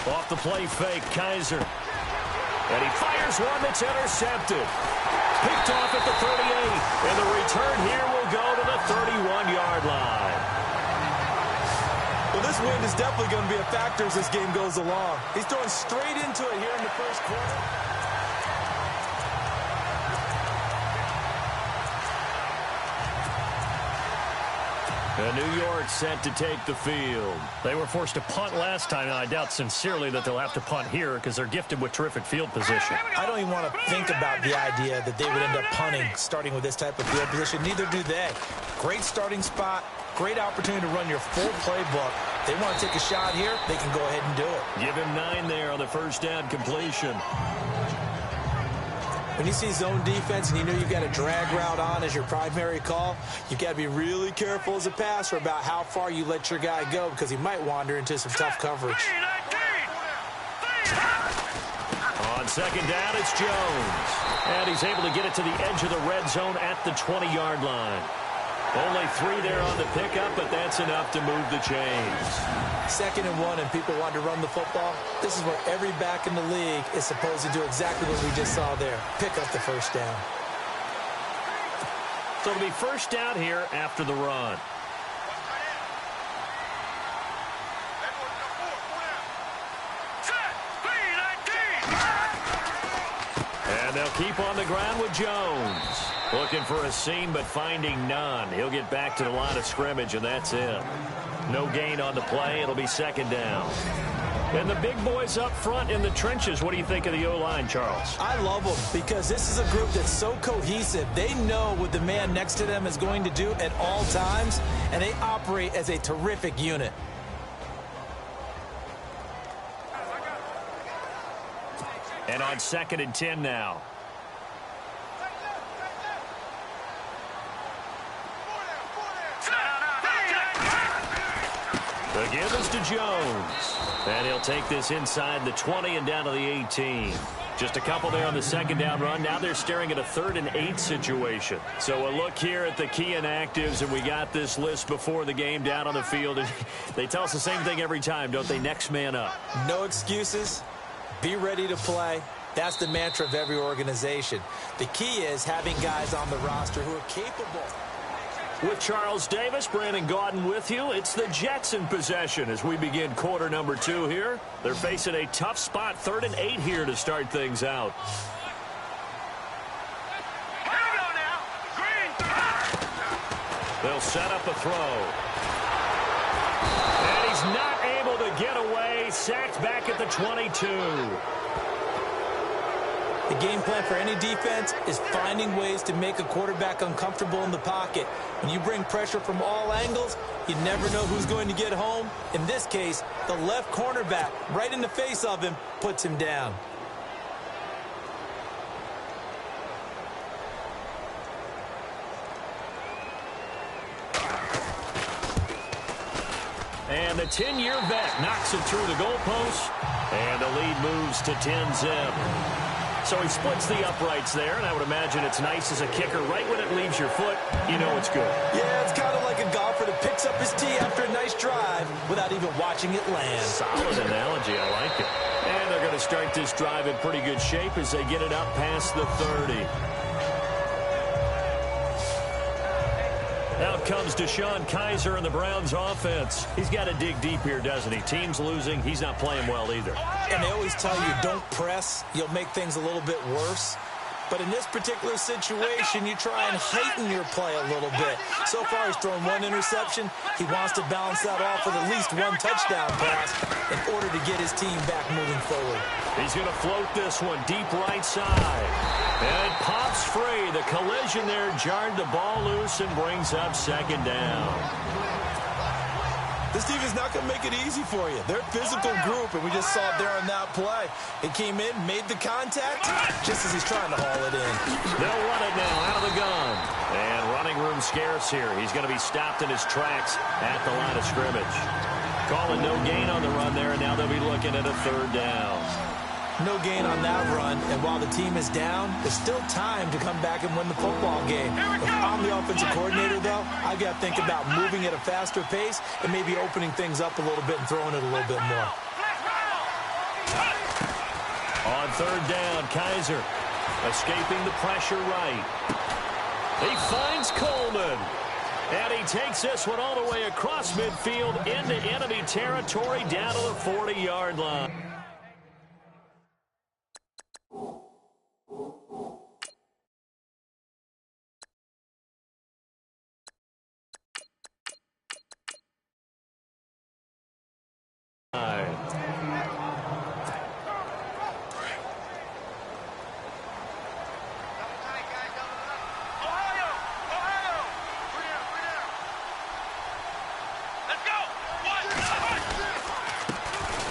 Off the play fake, Kaiser. And he fires one that's intercepted. Picked off at the 38. And the return here will go to the 31-yard line. Well, this wind is definitely going to be a factor as this game goes along. He's throwing straight into it here in the first quarter. And New York set to take the field. They were forced to punt last time, and I doubt sincerely that they'll have to punt here because they're gifted with terrific field position. I don't even want to think about the idea that they would end up punting starting with this type of field position. Neither do they. Great starting spot, great opportunity to run your full playbook. They want to take a shot here, they can go ahead and do it. Give him 9 there on the first down completion. When you see zone defense and you know you've got a drag route on as your primary call, you've got to be really careful as a passer about how far you let your guy go because he might wander into some tough coverage. On second down, it's Jones. And he's able to get it to the edge of the red zone at the 20-yard line. Only 3 there on the pickup, but that's enough to move the chains. 2nd and 1, and people want to run the football. This is where every back in the league is supposed to do exactly what we just saw there. Pick up the first down. So it'll be first down here after the run. And they'll keep on the ground with Jones. Looking for a seam, but finding none. He'll get back to the line of scrimmage, and that's it. No gain on the play. It'll be second down. And the big boys up front in the trenches. What do you think of the O-line, Charles? I love them because this is a group that's so cohesive. They know what the man next to them is going to do at all times, and they operate as a terrific unit. And on 2nd and 10 now. The give is to Jones. And he'll take this inside the 20 and down to the 18. Just a couple there on the second down run. Now they're staring at a 3rd and 8 situation. So a look here at the key inactives, and we got this list before the game down on the field. And they tell us the same thing every time, don't they? Next man up. No excuses. Be ready to play. That's the mantra of every organization. The key is having guys on the roster who are capable. With Charles Davis, Brandon Gaudin with you. It's the Jets in possession as we begin quarter number 2 here. They're facing a tough spot, 3rd and 8 here to start things out. They'll set up a throw. And he's not able to get away. Sacked back at the 22. The game plan for any defense is finding ways to make a quarterback uncomfortable in the pocket. When you bring pressure from all angles, you never know who's going to get home. In this case, the left cornerback, right in the face of him, puts him down. And the 10-year vet knocks it through the goalpost. And the lead moves to 10-zip. So he splits the uprights there, and I would imagine it's nice as a kicker. Right when it leaves your foot, you know it's good. Yeah, it's kind of like a golfer that picks up his tee after a nice drive without even watching it land. Solid analogy. I like it. And they're going to start this drive in pretty good shape as they get it up past the 30. Out comes Deshaun Kaiser in the Browns offense. He's got to dig deep here, doesn't he? Team's losing. He's not playing well either. And they always tell you, don't press. You'll make things a little bit worse. But in this particular situation, you try and heighten your play a little bit. So far, he's thrown 1 interception. He wants to balance that off with at least 1 touchdown pass in order to get his team back moving forward. He's going to float this one deep right side. And it pops free. The collision there jarred the ball loose and brings up second down. This defense is not going to make it easy for you. They're a physical group, and we just saw it there on that play. It came in, made the contact, just as he's trying to haul it in. They'll run it now out of the gun. And running room scarce here. He's going to be stopped in his tracks at the line of scrimmage. Calling no gain on the run there, and now they'll be looking at a 3rd down. No gain on that run, and while the team is down, there's still time to come back and win the football game. If I'm the offensive coordinator, though, I've got to think about moving at a faster pace and maybe opening things up a little bit and throwing it a little bit more. On third down, Kaiser escaping the pressure right. He finds Coleman. And he takes this one all the way across midfield into enemy territory down to the 40-yard line.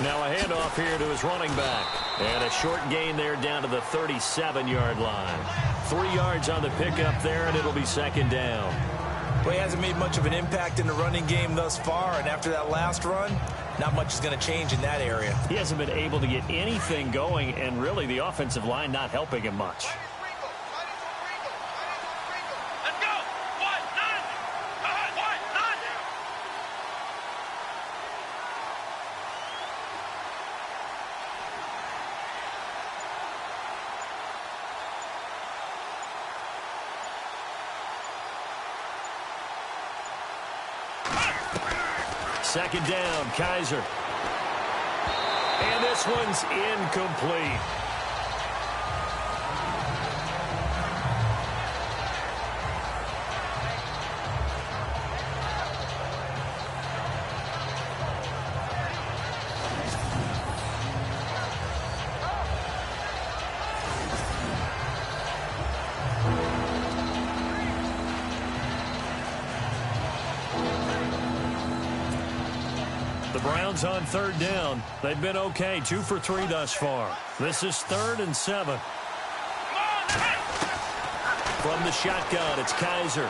Now a handoff here to his running back. And a short gain there down to the 37-yard line. 3 yards on the pickup there, and it'll be second down. Well, he hasn't made much of an impact in the running game thus far, and after that last run, not much is going to change in that area. He hasn't been able to get anything going, and really the offensive line not helping him much. Second down, Kaiser. And this one's incomplete. The Browns on third down. They've been okay, 2 for 3 thus far. This is 3rd and 7. From the shotgun, it's Kaiser.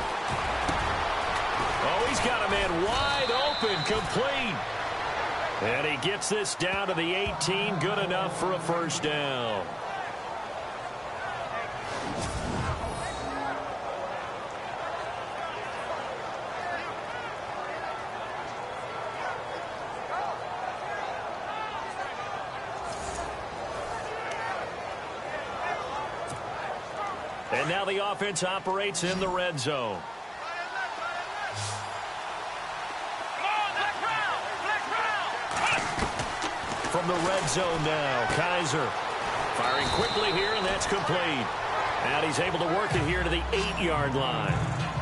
Oh, he's got a man wide open, complete. And he gets this down to the 18, good enough for a first down. And now the offense operates in the red zone. From the red zone now, Kaiser firing quickly here, and that's complete. And he's able to work it here to the 8-yard line.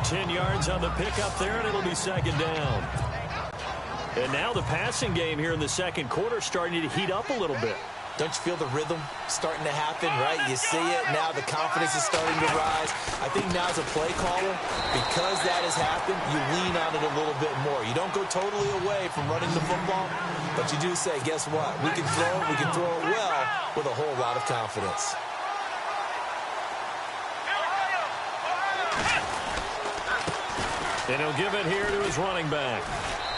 10 yards on the pickup there, and it'll be second down. And now the passing game here in the second quarter starting to heat up a little bit. Don't you feel the rhythm starting to happen, right? You see it. Now the confidence is starting to rise. I think now as a play caller, because that has happened, you lean on it a little bit more. You don't go totally away from running the football, but you do say, guess what? We can throw it. We can throw it well with a whole lot of confidence. And he'll give it here to his running back.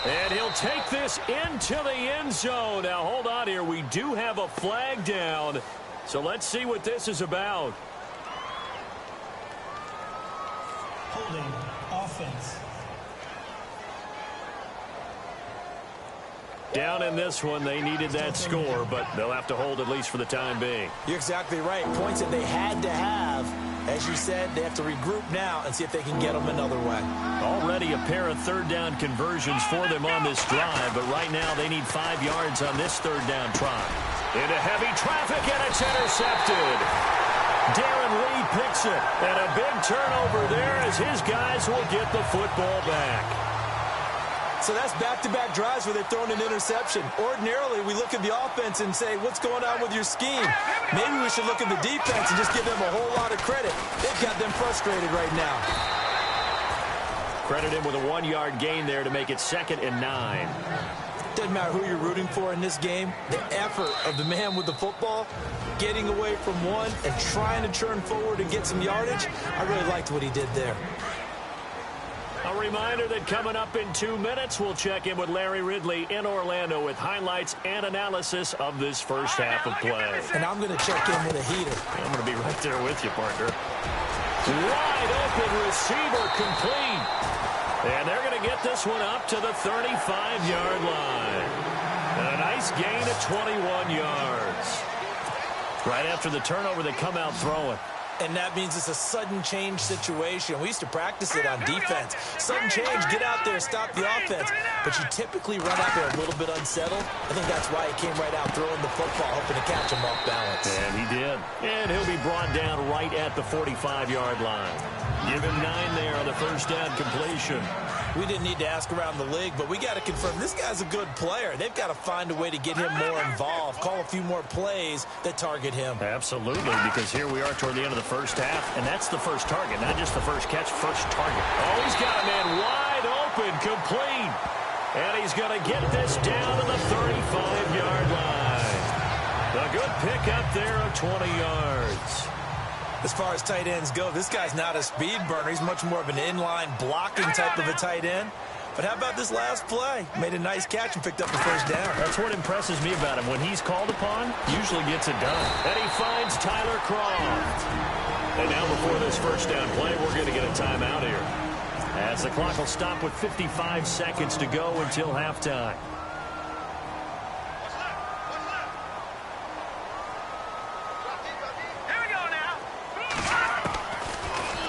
And he'll take this into the end zone. Now, hold on here. We do have a flag down. So let's see what this is about. Holding offense. Down in this one, they needed that score, but they'll have to hold at least for the time being. You're exactly right. Points that they had to have. As you said, they have to regroup now and see if they can get them another way. Already a pair of third down conversions for them on this drive, but right now they need 5 yards on this third down try. Into heavy traffic, and it's intercepted. Darren Reed picks it, and a big turnover there as his guys will get the football back. So that's back-to-back drives where they've thrown an interception. Ordinarily, we look at the offense and say, what's going on with your scheme? Maybe we should look at the defense and just give them a whole lot of credit. They've got them frustrated right now. Credit him with a 1-yard gain there to make it 2nd and 9. Doesn't matter who you're rooting for in this game. The effort of the man with the football, getting away from one and trying to turn forward and get some yardage, I really liked what he did there. A reminder that coming up in 2 minutes, we'll check in with Larry Ridley in Orlando with highlights and analysis of this first half of play. And I'm going to check in with a heater. I'm going to be right there with you, partner. Wide open receiver complete. And they're going to get this one up to the 35-yard line. A nice gain of 21 yards. Right after the turnover, they come out throwing. And that means it's a sudden change situation. We used to practice it on defense. Sudden change, get out there, stop the offense. But you typically run out there a little bit unsettled. I think that's why he came right out throwing the football, hoping to catch him off balance. And he did. And he'll be brought down right at the 45-yard line. Give him 9 there on the first down completion. We didn't need to ask around the league, but we got to confirm this guy's a good player. They've got to find a way to get him more involved, call a few more plays that target him. Absolutely, because here we are toward the end of the first half, and that's the first target, not just the first catch, first target. Oh, he's got a man wide open, complete. And he's going to get this down to the 35-yard line. A good pickup there of 20 yards. As far as tight ends go, this guy's not a speed burner. He's much more of an inline blocking type of a tight end. But how about this last play? Made a nice catch and picked up the first down. That's what impresses me about him. When he's called upon, usually gets it done. And he finds Tyler Croft. And now before this first down play, we're going to get a timeout here, as the clock will stop with 55 seconds to go until halftime.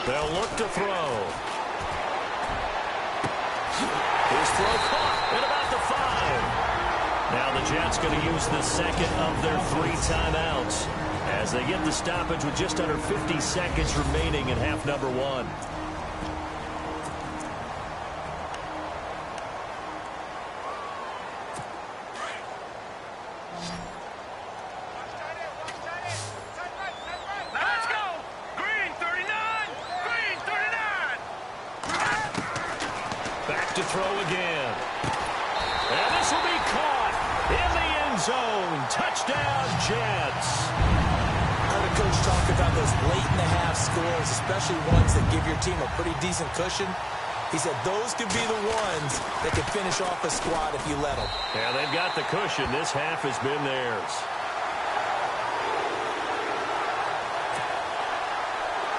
They'll look to throw. His throw caught at about the 5. Now the Jets going to use the second of their 3 timeouts as they get the stoppage with just under 50 seconds remaining in half number 1. To throw again. And this will be caught in the end zone. Touchdown, Jets. I heard a coach talk about those late-in-the-half scores, especially ones that give your team a pretty decent cushion. He said those could be the ones that could finish off a squad if you let them. Yeah, they've got the cushion. This half has been theirs.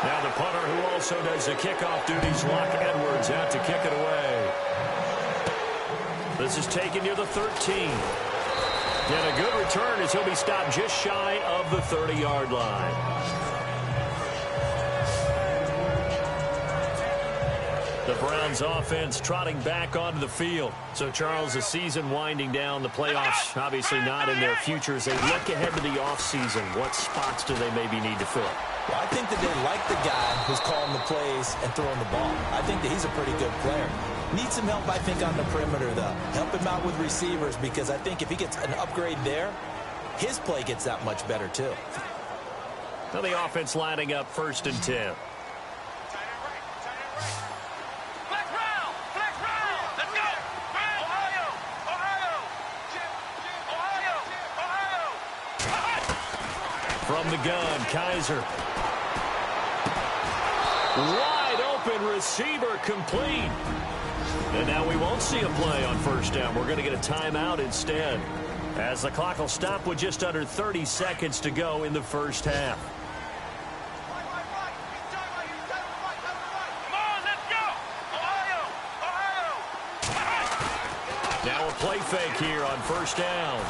Now the punter, who also does the kickoff duties, Locke Edwards, out to kick it away. This is taken near the 13. And a good return as he'll be stopped just shy of the 30-yard line. The Browns offense trotting back onto the field. So, Charles, the season winding down, the playoffs obviously not in their future. As they look ahead to the offseason, what spots do they maybe need to fill? Well, I think that they like the guy who's calling the plays and throwing the ball. I think that he's a pretty good player. Needs some help, I think, on the perimeter, though. Help him out with receivers, because I think if he gets an upgrade there, his play gets that much better, too. Now the offense lining up 1st and 10. From the gun, Kaiser. Wide open receiver, complete. And now we won't see a play on first down. We're going to get a timeout instead, as the clock will stop with just under 30 seconds to go in the first half. Now a play fake here on first down.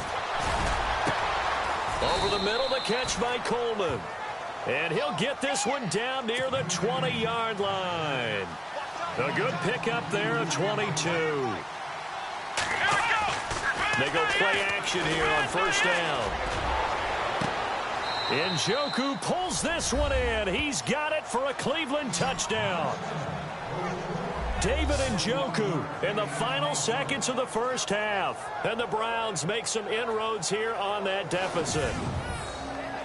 Over the middle, the catch by Coleman. And he'll get this one down near the 20-yard line. A good pickup there of 22. They go play action here on first down. Njoku pulls this one in. He's got it for a Cleveland touchdown. David Njoku in the final seconds of the first half. And the Browns make some inroads here on that deficit.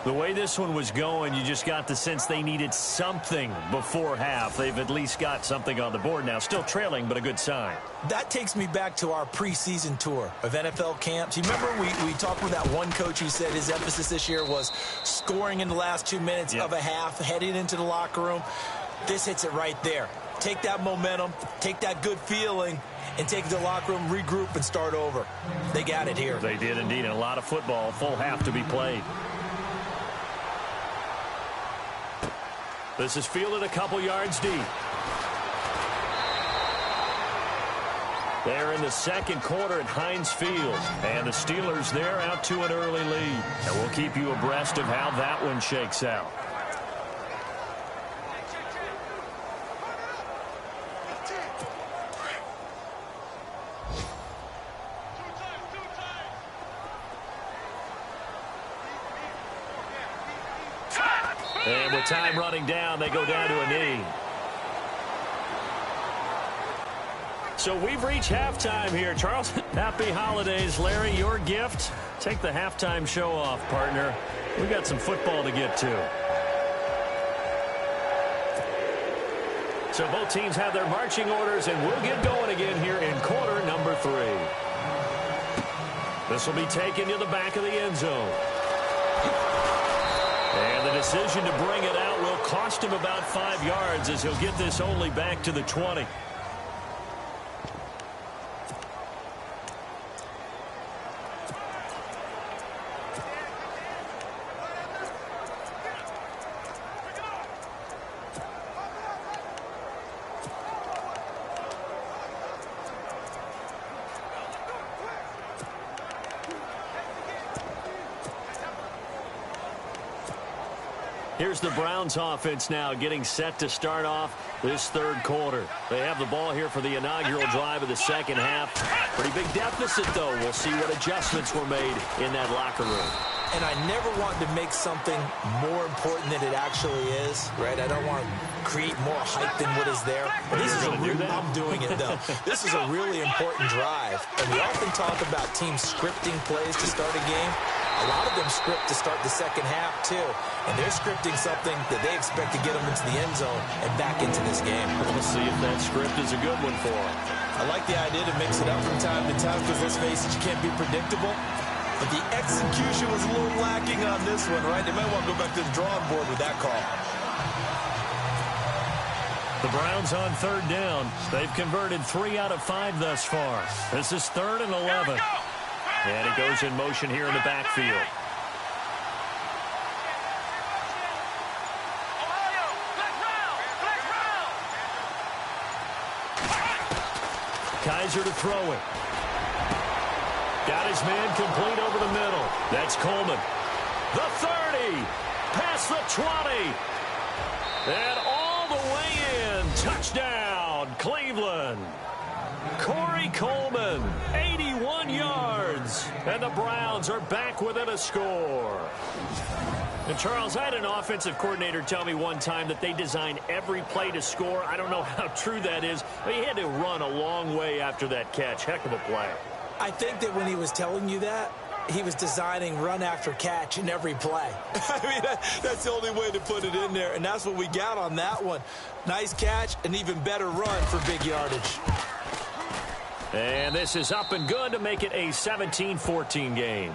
The way this one was going, you just got the sense they needed something before half. They've at least got something on the board now. Still trailing, but a good sign. That takes me back to our preseason tour of NFL camps. You remember we talked with that one coach who said his emphasis this year was scoring in the last 2 minutes of a half, heading into the locker room. This hits it right there. Take that momentum, take that good feeling, and take it to the locker room, regroup, and start over. They got it here. They did indeed. And a lot of football, full half to be played. This is fielded a couple yards deep. They're in the second quarter at Heinz Field. And the Steelers, they're out to an early lead. And we'll keep you abreast of how that one shakes out. And with time running down, they go down to a knee. So we've reached halftime here, Charles. Happy holidays, Larry. Your gift? Take the halftime show off, partner. We've got some football to get to. So both teams have their marching orders, and we'll get going again here in quarter number 3. This will be taken to the back of the end zone. And the decision to bring it out will cost him about 5 yards as he'll get this only back to the 20. Here's the Browns offense now getting set to start off this third quarter. They have the ball here for the inaugural drive of the second half. Pretty big deficit, though. We'll see what adjustments were made in that locker room. And I never want to make something more important than it actually is, right? I don't want to create more hype than what is there. But this is I'm doing it, though. This is a really important drive. And we often talk about teams scripting plays to start a game. A lot of them script to start the second half, too. And they're scripting something that they expect to get them into the end zone and back into this game. We'll see if that script is a good one for them. I like the idea to mix it up from time to time because, let's face it, you can't be predictable. But the execution was a little lacking on this one, right? They might want to go back to the drawing board with that call. The Browns on third down. They've converted 3 out of 5 thus far. This is 3rd and 11. And it goes in motion here in the backfield. Kaiser to throw it. Got his man complete over the middle. That's Coleman. The 30. Past the 20. And all the way in. Touchdown, Cleveland. Corey Coleman, 81 yards. And the Browns are back within a score. And, Charles, I had an offensive coordinator tell me one time that they design every play to score. I don't know how true that is, but he had to run a long way after that catch. Heck of a play. I think that when he was telling you that, he was designing run after catch in every play. I mean, that's the only way to put it in there, and that's what we got on that one. Nice catch, an even better run for big yardage. And this is up and good to make it a 17-14 game.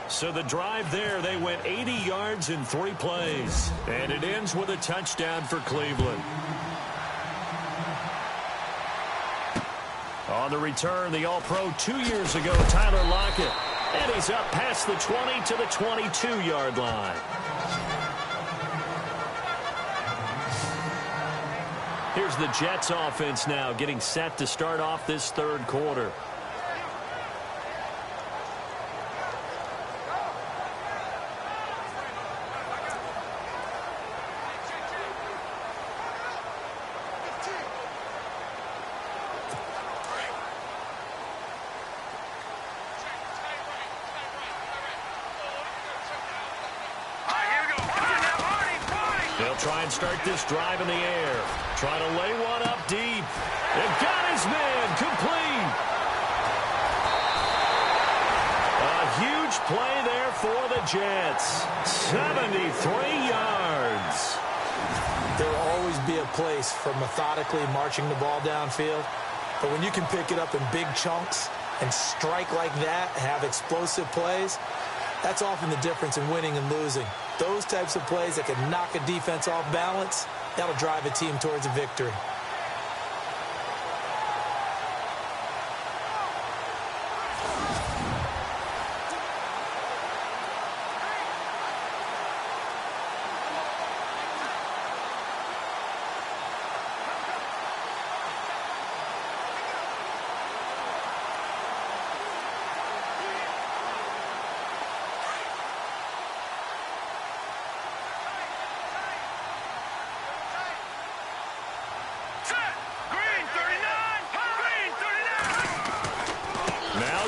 So the drive there, they went 80 yards in 3 plays. And it ends with a touchdown for Cleveland. On the return, the All-Pro 2 years ago, Tyler Lockett. And he's up past the 20 to the 22-yard line. Here's the Jets offense now getting set to start off this third quarter. They'll try and start this drive in the air. Try to lay one up deep. And got his man complete. A huge play there for the Jets. 73 yards. There will always be a place for methodically marching the ball downfield. But when you can pick it up in big chunks and strike like that, have explosive plays, that's often the difference in winning and losing. Those types of plays that can knock a defense off balance, that'll drive a team towards a victory.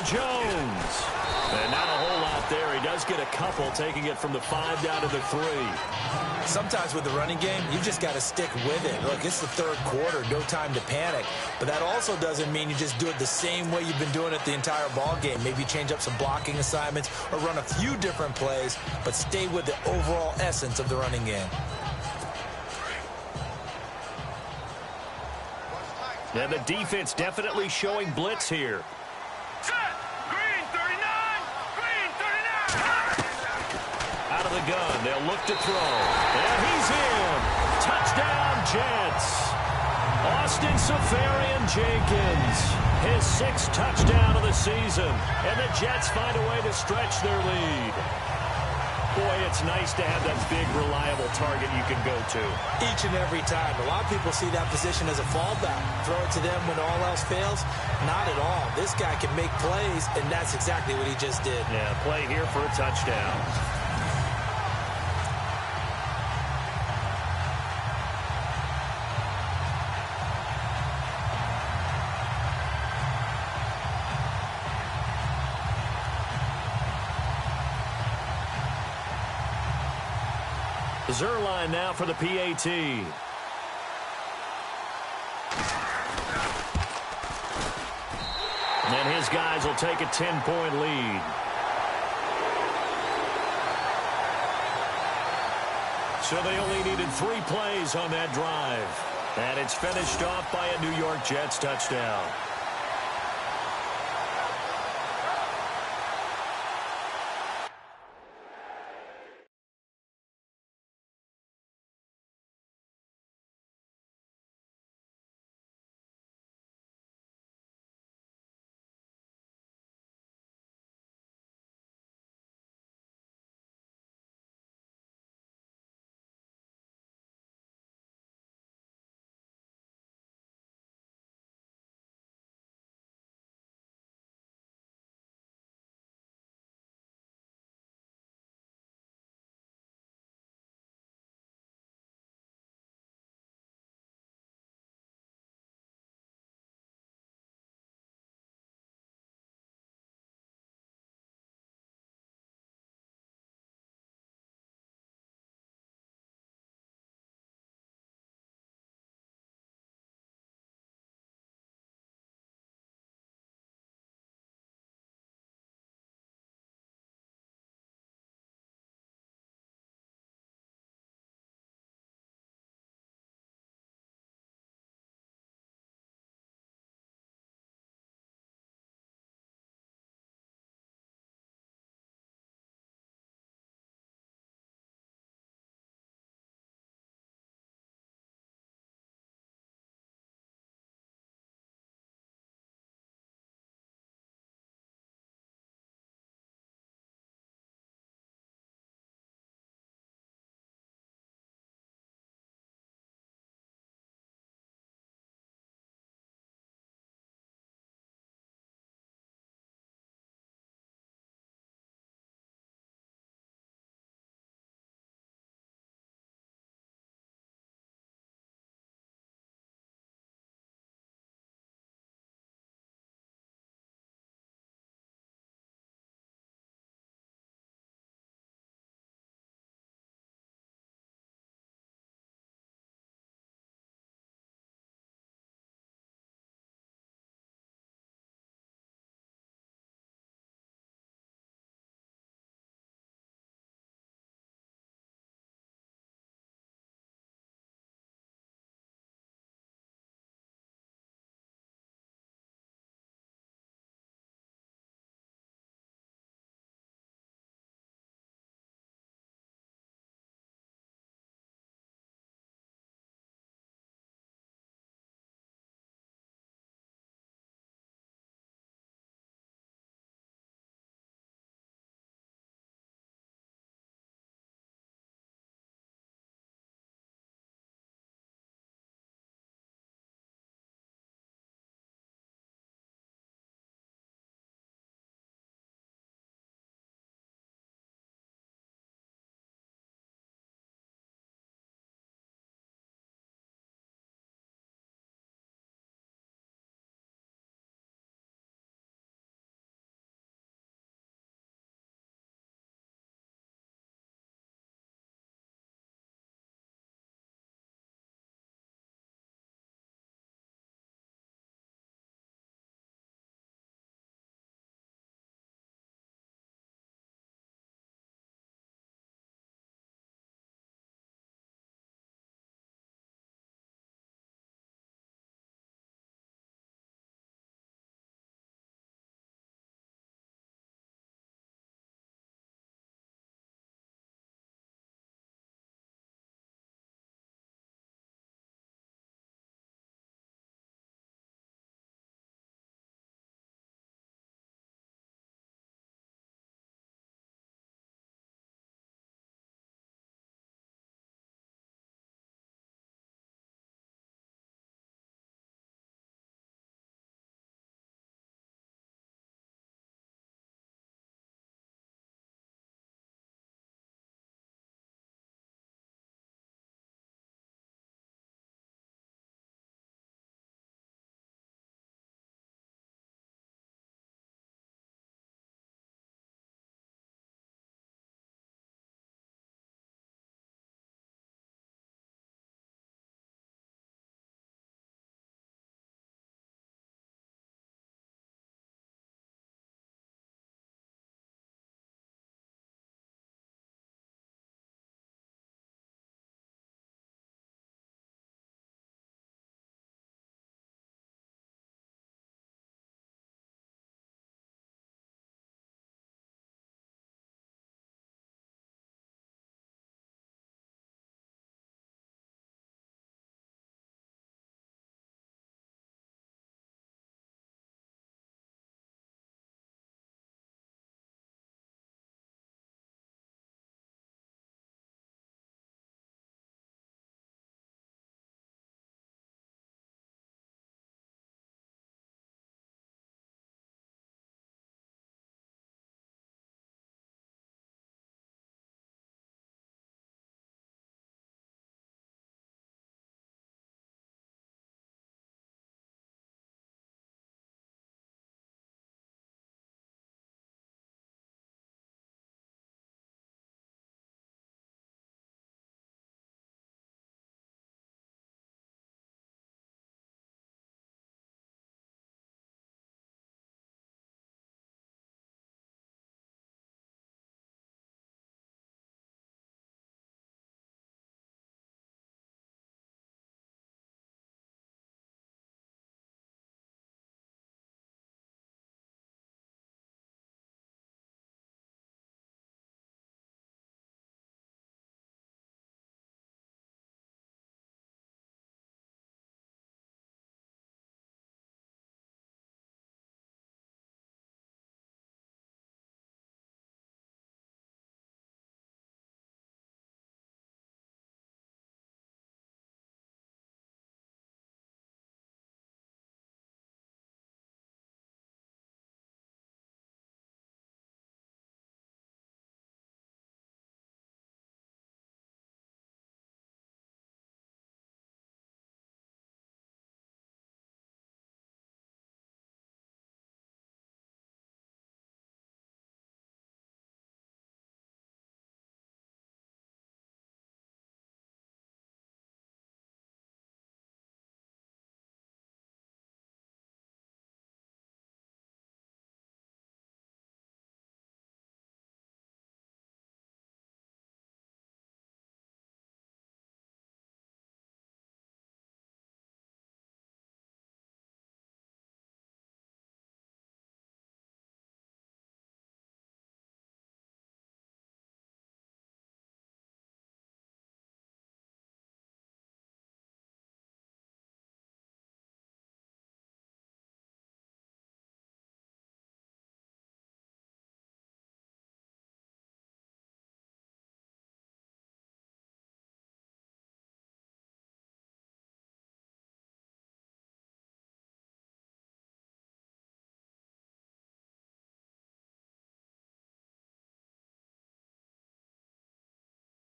Jones. And not a whole lot there. He does get a couple, taking it from the 5 down to the 3. Sometimes with the running game, you've just got to stick with it. Look, it's the third quarter, no time to panic. But that also doesn't mean you just do it the same way you've been doing it the entire ball game. Maybe change up some blocking assignments or run a few different plays, but stay with the overall essence of the running game. And the defense definitely showing blitz here. Out of the gun, they'll look to throw. And he's in. Touchdown, Jets. Austin Seferian-Jenkins, his 6th touchdown of the season. And the Jets find a way to stretch their lead. Boy, it's nice to have that big, reliable target you can go to. Each and every time. A lot of people see that position as a fallback. Throw it to them when all else fails. Not at all. This guy can make plays, and that's exactly what he just did. Yeah, play here for a touchdown. Zerline now for the PAT. And his guys will take a 10-point lead. So they only needed 3 plays on that drive. And it's finished off by a New York Jets touchdown.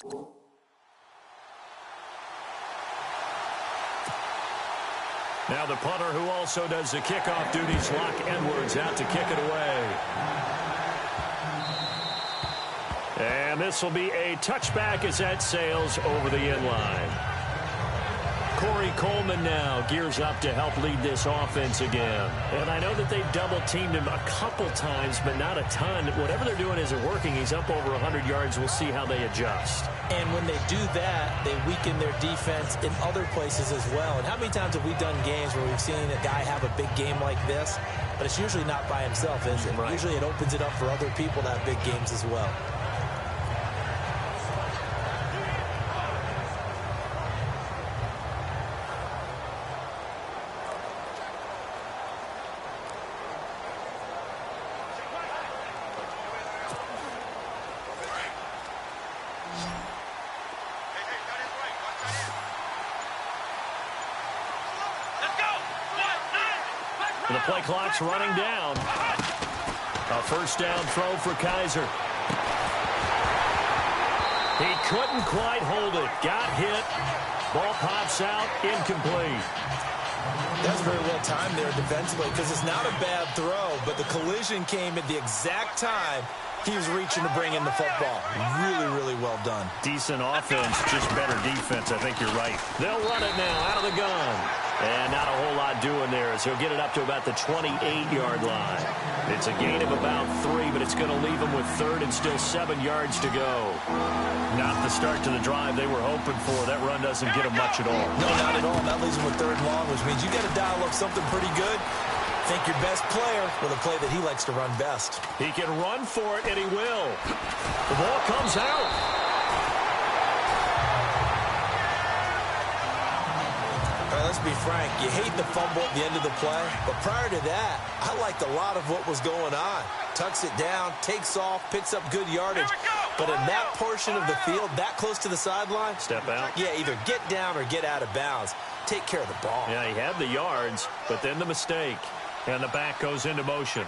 Now the punter who also does the kickoff duties, Locke Edwards, out to kick it away. And this will be a touchback as that sails over the end line. Corey Coleman now gears up to help lead this offense again. And I know that they double-teamed him a couple times, but not a ton. Whatever they're doing isn't working. He's up over 100 yards. We'll see how they adjust. And when they do that, they weaken their defense in other places as well. And how many times have we done games where we've seen a guy have a big game like this? But it's usually not by himself, is it? Right. Usually it opens it up for other people to have big games as well. The play clock's running down. A first down throw for Kaiser. He couldn't quite hold it. Got hit. Ball pops out. Incomplete. That's very well timed there defensively because it's not a bad throw, but the collision came at the exact time he was reaching to bring in the football. Really, really well done. Decent offense, just better defense. I think you're right. They'll run it now out of the gun. And not a whole lot doing there as he'll get it up to about the 28-yard line. It's a gain of about 3, but it's going to leave him with third and still 7 yards to go. Not the start to the drive they were hoping for. That run doesn't get him much at all. No, not at all. That leaves him with third and long, which means you got to dial up something pretty good. Think your best player with a play that he likes to run best. He can run for it, and he will. The ball comes out. Let's be frank, you hate the fumble at the end of the play, but prior to that, I liked a lot of what was going on. Tucks it down, takes off, picks up good yardage. But in that portion of the field, that close to the sideline, step out. Yeah, either get down or get out of bounds. Take care of the ball. Yeah, he had the yards, but then the mistake. And the back goes into motion.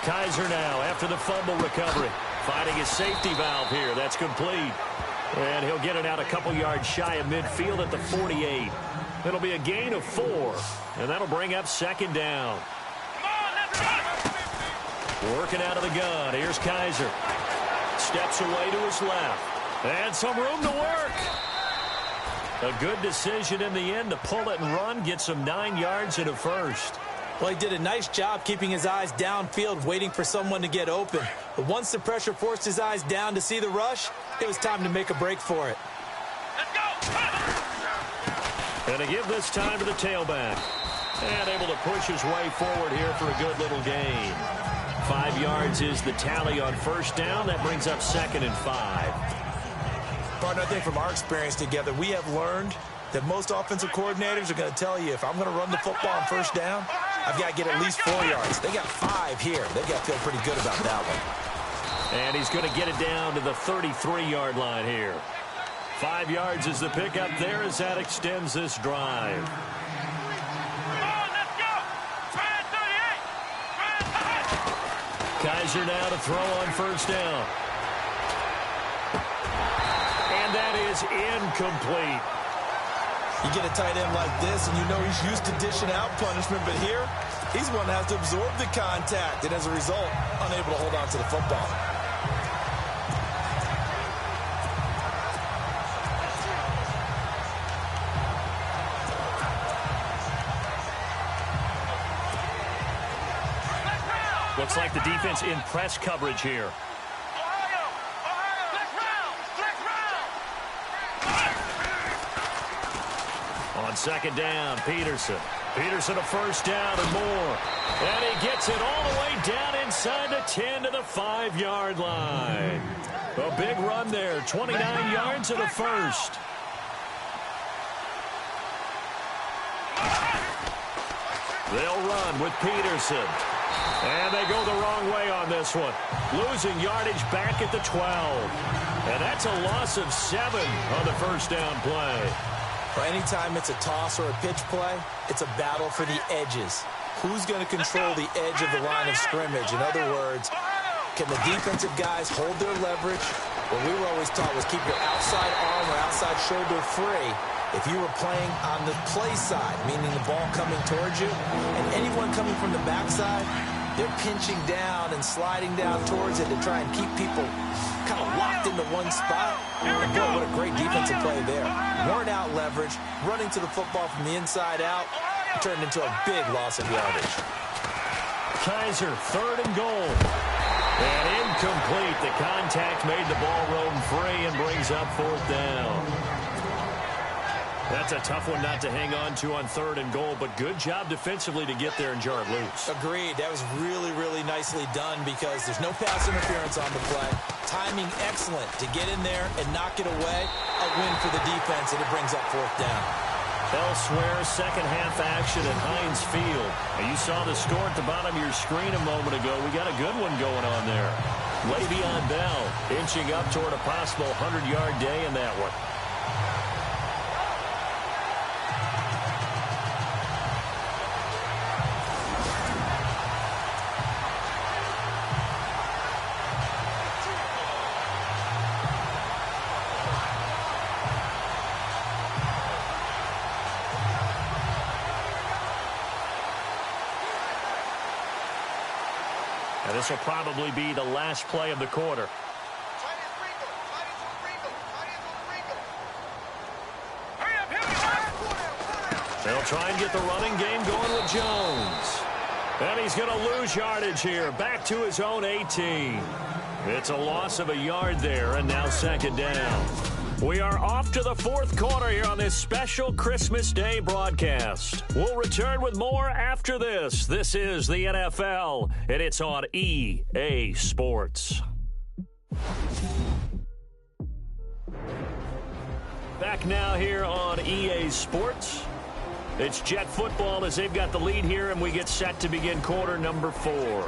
Kaiser now after the fumble recovery. Finding his safety valve here. That's complete. And he'll get it out a couple yards shy of midfield at the 48. It'll be a gain of 4. And that'll bring up second down. Working out of the gun. Here's Kaiser. Steps away to his left. And some room to work. A good decision in the end to pull it and run. Gets him 9 yards and a first. Well, he did a nice job keeping his eyes downfield, waiting for someone to get open. But once the pressure forced his eyes down to see the rush, it was time to make a break for it. Let's go! And to give this time to the tailback. And able to push his way forward here for a good little gain. 5 yards is the tally on first down. That brings up second and 5. Partner, I think from our experience together, we have learned that most offensive coordinators are going to tell you, if I'm going to run the football on first down, I've got to get at least 4 yards. They got 5 here. They've got to feel pretty good about that one. And he's going to get it down to the 33-yard line here. 5 yards is the pickup there as that extends this drive. Kaiser now to throw on first down. And that is incomplete. You get a tight end like this, and you know he's used to dishing out punishment, but here, he's the one that has to absorb the contact, and as a result, unable to hold on to the football. Looks like the defense in press coverage here. On second down, Peterson. Peterson a first down and more. And he gets it all the way down inside the 10 to the 5-yard line. A big run there, 29 yards and a first. They'll run with Peterson. And they go the wrong way on this one. Losing yardage back at the 12. And that's a loss of 7 on the first down play. Well, anytime it's a toss or a pitch play, it's a battle for the edges. who's going to control the edge of the line of scrimmage. In other words, can the defensive guys hold their leverage? What we were always taught was keep your outside arm or outside shoulder free. If you were playing on the play side, meaning the ball coming towards you, and anyone coming from the backside, they're pinching down and sliding down towards it to try and keep people kind of locked into one spot. And boy, what a great defensive play there. Worn out leverage, running to the football from the inside out, turned into a big loss of yardage. Kaiser, 3rd and goal. And incomplete. The contact made the ball roam free and brings up 4th down. That's a tough one not to hang on to on 3rd and goal, but good job defensively to get there and jar it loose. Agreed. That was really, really nicely done because there's no pass interference on the play. Timing excellent to get in there and knock it away. A win for the defense, and it brings up 4th down. Elsewhere, second half action at Heinz Field. And you saw the score at the bottom of your screen a moment ago. We got a good one going on there. Le'Veon Bell inching up toward a possible 100-yard day in that one. And this will probably be the last play of the quarter. They'll try and get the running game going with Jones. And he's going to lose yardage here. Back to his own 18. It's a loss of a yard there, and now 2nd down. We are off to the 4th quarter here on this special Christmas Day broadcast. We'll return with more after this. This is the NFL, and it's on EA Sports. Back now here on EA Sports. It's Jet football as they've got the lead here, and we get set to begin quarter number 4.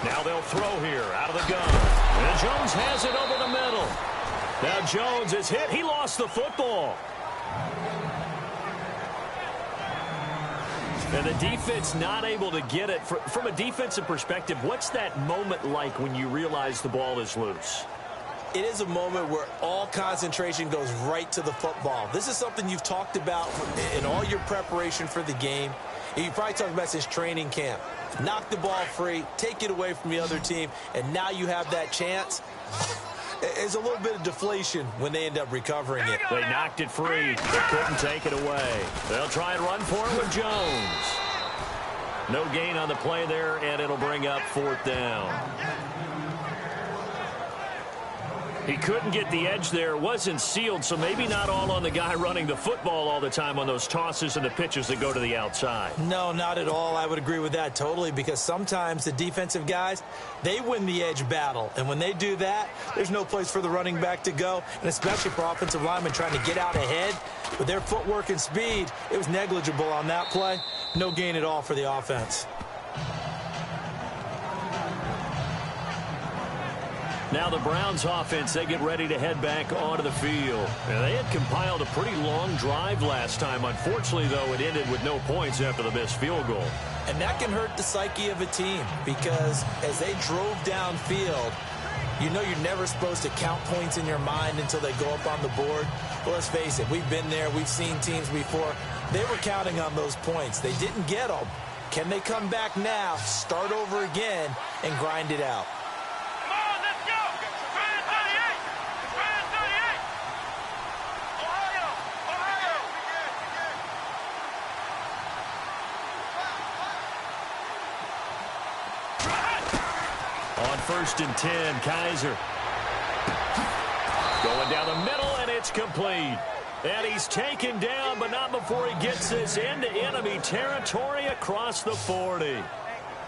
Now they'll throw here out of the gun. And Jones has it over the middle. Now Jones is hit. He lost the football. And the defense not able to get it. From a defensive perspective, what's that moment like when you realize the ball is loose? It is a moment where all concentration goes right to the football. This is something you've talked about in all your preparation for the game. You probably talked about since training camp. Knock the ball free, take it away from the other team, and now you have that chance. There's a little bit of deflation when they end up recovering it. They knocked it free. They couldn't take it away. They'll try and run for it with Jones. No gain on the play there, and it'll bring up 4th down. He couldn't get the edge there. It wasn't sealed, so maybe not all on the guy running the football all the time on those tosses and the pitches that go to the outside. No, not at all. I would agree with that totally because sometimes the defensive guys, they win the edge battle. And when they do that, there's no place for the running back to go, and especially for offensive linemen trying to get out ahead. With their footwork and speed, it was negligible on that play. No gain at all for the offense. Now the Browns offense, they get ready to head back onto the field. And they had compiled a pretty long drive last time. Unfortunately, though, it ended with no points after the missed field goal. And that can hurt the psyche of a team because as they drove downfield, you know you're never supposed to count points in your mind until they go up on the board. Well, let's face it, we've been there. We've seen teams before. They were counting on those points. They didn't get them. Can they come back now, start over again, and grind it out? On 1st and 10, Kaiser. Going down the middle, and it's complete. And he's taken down, but not before he gets this into enemy territory across the 40.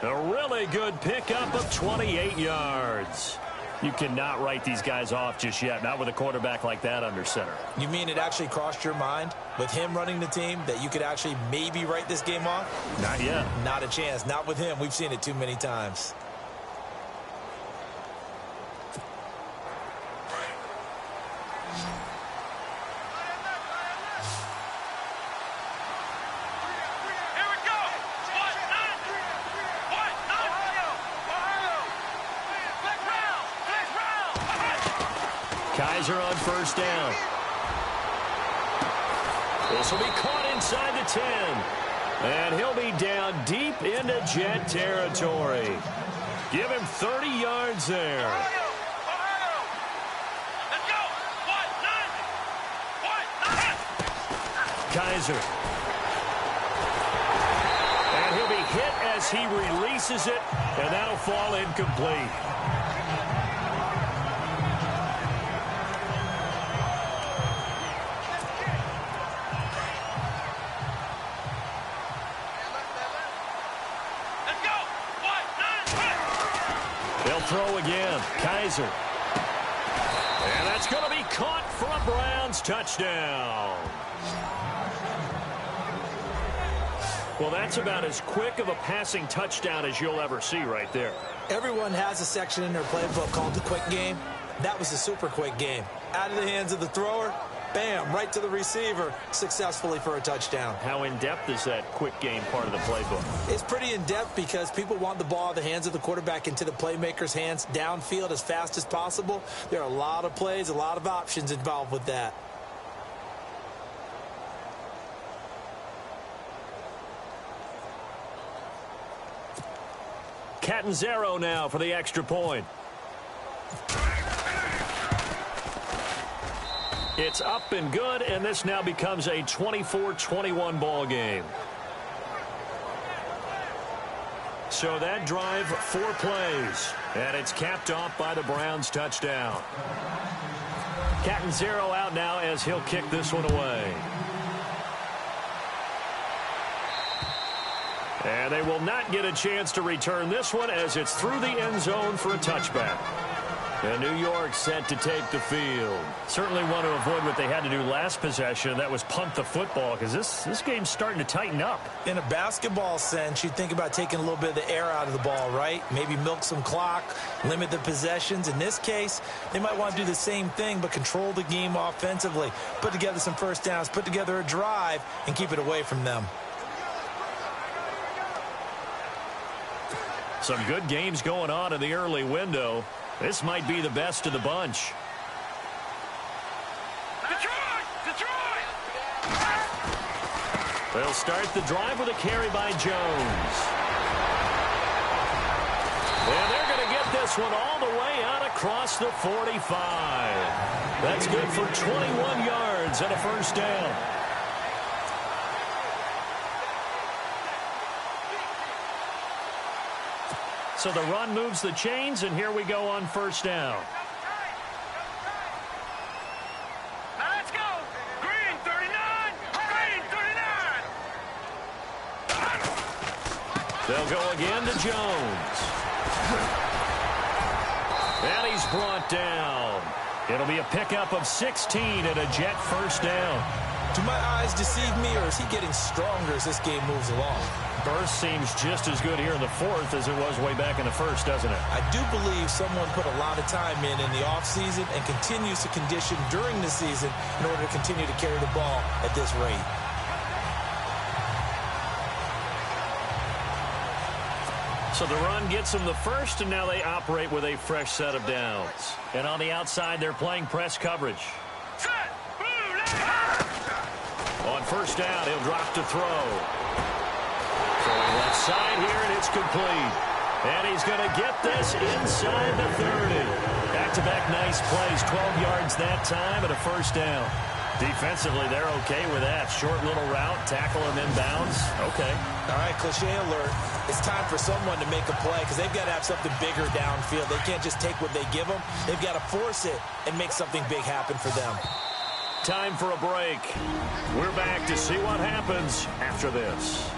A really good pickup of 28 yards. You cannot write these guys off just yet, not with a quarterback like that under center. You mean it actually crossed your mind with him running the team that you could actually maybe write this game off? Not yet. Not a chance. Not with him. We've seen it too many times. Kaiser on first down. This will be caught inside the 10. And he'll be down deep into Jet territory. Give him 30 yards there. Kaiser. And he'll be hit as he releases it, and that'll fall incomplete. Throw again. Kaiser. And that's going to be caught for a Browns touchdown. Well, that's about as quick of a passing touchdown as you'll ever see right there. Everyone has a section in their playbook called the quick game. That was a super quick game. Out of the hands of the thrower, bam, right to the receiver, successfully for a touchdown. How in-depth is that quick game part of the playbook? It's pretty in-depth because people want the ball in the hands of the quarterback into the playmaker's hands downfield as fast as possible. There are a lot of plays, a lot of options involved with that. Catanzaro now for the extra point. It's up and good, and this now becomes a 24-21 ball game. So that drive, 4 plays, and it's capped off by the Browns touchdown. Catanzaro out now as he'll kick this one away. And they will not get a chance to return this one as it's through the end zone for a touchback. And New York set to take the field. Certainly want to avoid what they had to do last possession. That was punt the football, because this game's starting to tighten up. In a basketball sense, you think about taking a little bit of the air out of the ball, right? Maybe milk some clock, limit the possessions. In this case, they might want to do the same thing, but control the game offensively. Put together some first downs, put together a drive, and keep it away from them. Some good games going on in the early window. This might be the best of the bunch. Detroit! They'll start the drive with a carry by Jones. And they're going to get this one all the way out across the 45. That's good for 21 yards and a first down. So the run moves the chains, and here we go on first down. Now let's go. Green 39. Green 39. They'll go again to Jones. And he's brought down. It'll be a pickup of 16 and a Jet first down. Do my eyes deceive me, or is he getting stronger as this game moves along? Burst seems just as good here in the fourth as it was way back in the first, doesn't it? I do believe someone put a lot of time in the offseason and continues to condition during the season in order to continue to carry the ball at this rate. So the run gets them the first, and now they operate with a fresh set of downs. And on the outside, they're playing press coverage. On first down, he'll drop to throw. Throwing left side here, and it's complete. And he's going to get this inside the 30. Back-to-back nice plays, 12 yards that time and a first down. Defensively, they're okay with that. Short little route, tackle him inbounds. Okay. All right, cliche alert. It's time for someone to make a play because they've got to have something bigger downfield. They can't just take what they give them. They've got to force it and make something big happen for them. Time for a break. We're back to see what happens after this.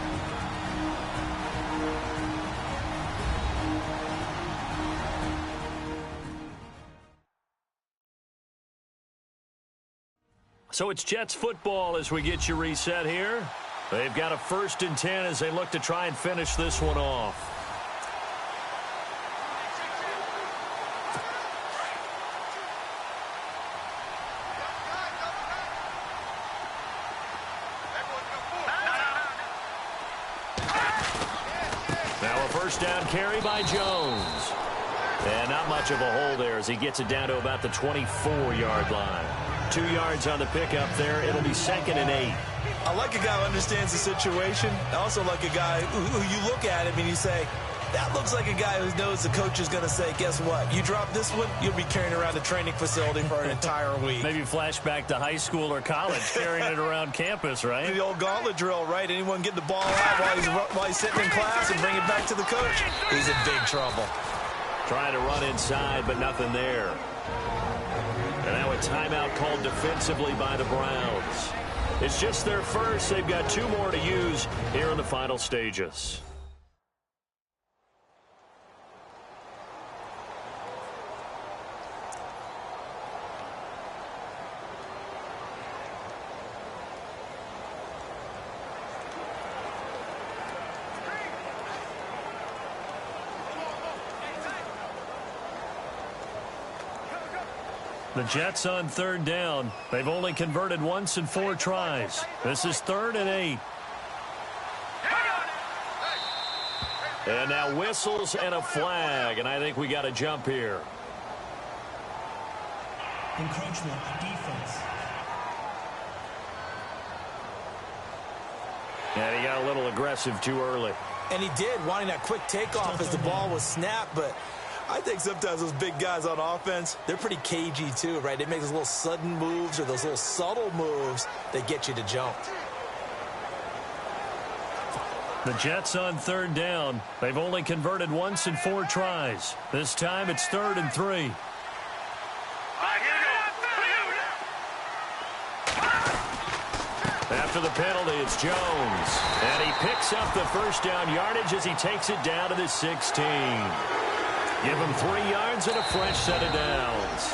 So it's Jets football as we get you reset here. They've got a 1st and 10 as they look to try and finish this one off. Now a 1st down carry by Jones. And not much of a hole there as he gets it down to about the 24-yard line. 2 yards on the pickup there. It'll be 2nd and 8. I like a guy who understands the situation. I also like a guy who you look at him and you say, that looks like a guy who knows the coach is going to say, guess what? You drop this one, you'll be carrying around the training facility for an entire week. Maybe flashback to high school or college, carrying it around campus, right? The old gauntlet drill, right? Anyone get the ball out while he's sitting in class and bring it back to the coach? He's in big trouble. Trying to run inside, but nothing there. And now a timeout called defensively by the Browns. It's just their first. They've got 2 more to use here in the final stages. The Jets on 3rd down. They've only converted once in 4 tries. This is 3rd and 8. And now whistles and a flag, and I think we got a jump here. Encroachment, defense. And he got a little aggressive too early. And he did, wanting that quick takeoff as the ball was snapped, but I think sometimes those big guys on offense, they're pretty cagey too, right? They make those little sudden moves or those little subtle moves that get you to jump. The Jets on 3rd down. They've only converted once in 4 tries. This time it's 3rd and 3. After the penalty, it's Jones. And he picks up the 1st down yardage as he takes it down to the 16. Give him 3 yards and a fresh set of downs.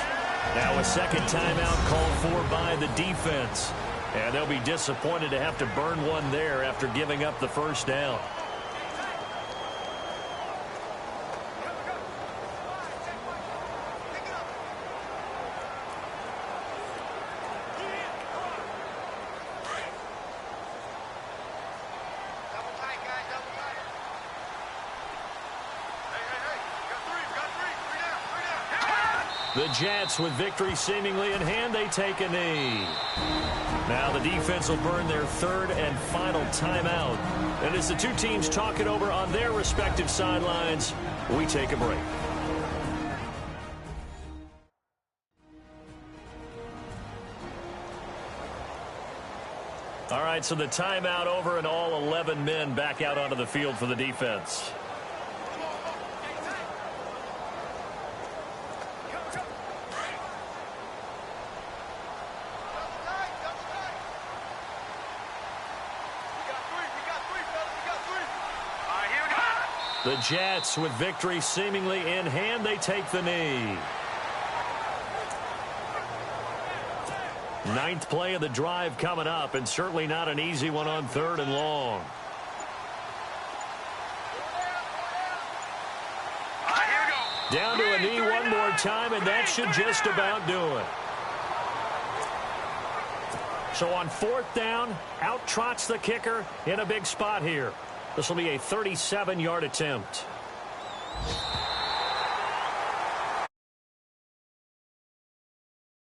Now a 2nd timeout called for by the defense. And they'll be disappointed to have to burn one there after giving up the 1st down. The Jets, with victory seemingly in hand, they take a knee. Now the defense will burn their 3rd and final timeout. And as the 2 teams talk it over on their respective sidelines, we take a break. All right, so the timeout over and all 11 men back out onto the field for the defense. The Jets, with victory seemingly in hand, they take the knee. 9th play of the drive coming up, and certainly not an easy one on 3rd and long. Down to a knee one more time, and that should just about do it. So on 4th down, out trots the kicker in a big spot here. This will be a 37-yard attempt.